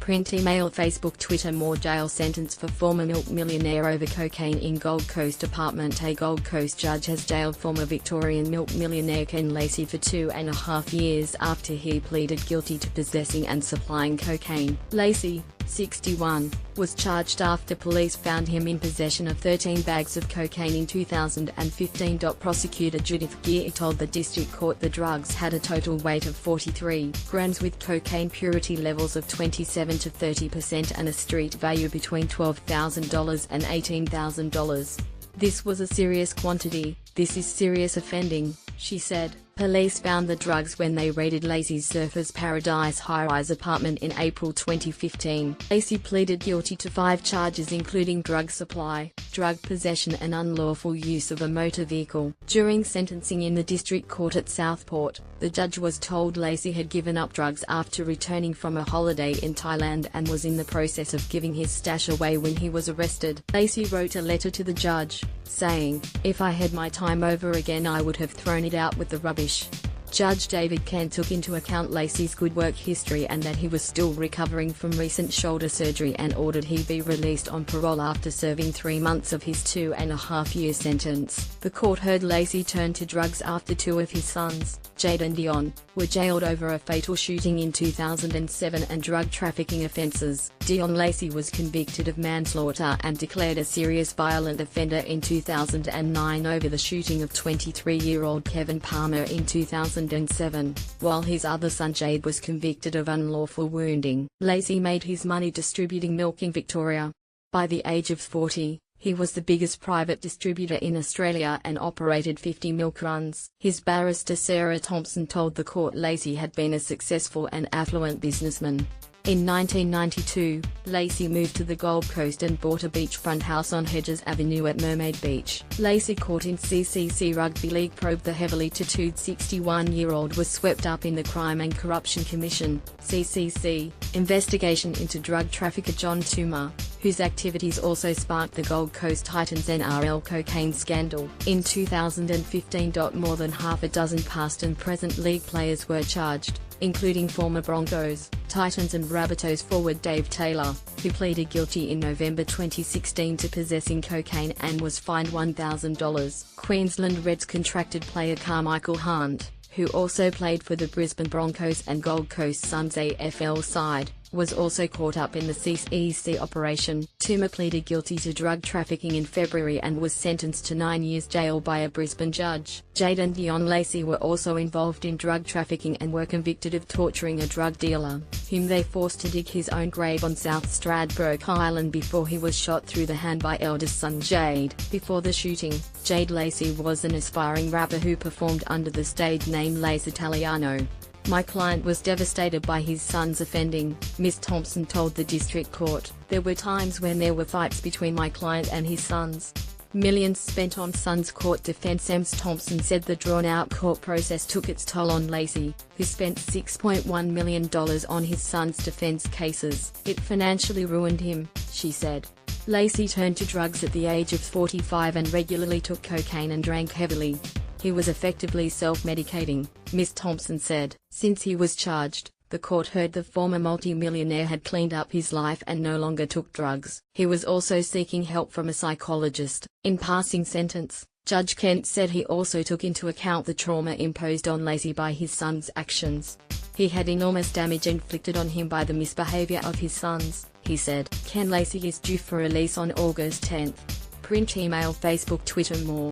Print, email, Facebook, Twitter. More. Jail sentence for former milk millionaire over cocaine in Gold Coast apartment. A Gold Coast judge has jailed former Victorian milk millionaire Ken Lacey for 2.5 years after he pleaded guilty to possessing and supplying cocaine. Lacey, 61, was charged after police found him in possession of 13 bags of cocaine in 2015. Prosecutor Judith Geer told the district court the drugs had a total weight of 43 grams with cocaine purity levels of 27 to 30% and a street value between $12,000 and $18,000. "This was a serious quantity, this is serious offending," she said. Police found the drugs when they raided Lacey's Surfers Paradise high-rise apartment in April 2015. Lacey pleaded guilty to 5 charges including drug supply, drug possession and unlawful use of a motor vehicle. During sentencing in the district court at Southport, the judge was told Lacey had given up drugs after returning from a holiday in Thailand and was in the process of giving his stash away when he was arrested. Lacey wrote a letter to the judge, saying, "If I had my time over again I would have thrown it out with the rubbish." Judge David Kent took into account Lacey's good work history and that he was still recovering from recent shoulder surgery and ordered he be released on parole after serving 3 months of his 2.5-year sentence. The court heard Lacey turn to drugs after 2 of his sons, Jade and Dion, were jailed over a fatal shooting in 2007 and drug trafficking offences. Dion Lacey was convicted of manslaughter and declared a serious violent offender in 2009 over the shooting of 23-year-old Kevin Palmer in 2007, while his other son Jade was convicted of unlawful wounding. Lacey made his money distributing milk in Victoria. By the age of 40, he was the biggest private distributor in Australia and operated 50 milk runs. His barrister Sarah Thompson told the court Lacey had been a successful and affluent businessman. In 1992, Lacey moved to the Gold Coast and bought a beachfront house on Hedges Avenue at Mermaid Beach. Lacey, caught in CCC Rugby League probe. The heavily tattooed 61-year-old was swept up in the Crime and Corruption Commission (CCC) investigation into drug trafficker John Toomer, whose activities also sparked the Gold Coast Titans NRL cocaine scandal. In 2015, more than half a dozen past and present league players were charged, including former Broncos, Titans and Rabbitohs forward Dave Taylor, who pleaded guilty in November 2016 to possessing cocaine and was fined $1,000. Queensland Reds contracted player Carmichael Hunt, who also played for the Brisbane Broncos and Gold Coast Suns AFL side, was also caught up in the CCC operation. Toomer pleaded guilty to drug trafficking in February and was sentenced to 9 years jail by a Brisbane judge. Jade and Dion Lacey were also involved in drug trafficking and were convicted of torturing a drug dealer, whom they forced to dig his own grave on South Stradbroke Island before he was shot through the hand by eldest son Jade. Before the shooting, Jade Lacey was an aspiring rapper who performed under the stage name Lace Italiano. "My client was devastated by his son's offending," Ms. Thompson told the district court. "There were times when there were fights between my client and his sons. Millions spent on son's court defense." Ms. Thompson said the drawn-out court process took its toll on Lacey, who spent $6.1 million on his son's defense cases. "It financially ruined him," she said. Lacey turned to drugs at the age of 45 and regularly took cocaine and drank heavily. "He was effectively self-medicating," Ms. Thompson said. Since he was charged, the court heard the former multi-millionaire had cleaned up his life and no longer took drugs. He was also seeking help from a psychologist. In passing sentence, Judge Kent said he also took into account the trauma imposed on Lacey by his son's actions. "He had enormous damage inflicted on him by the misbehavior of his sons," he said. Ken Lacey is due for release on August 10. Print, email, Facebook, Twitter. More.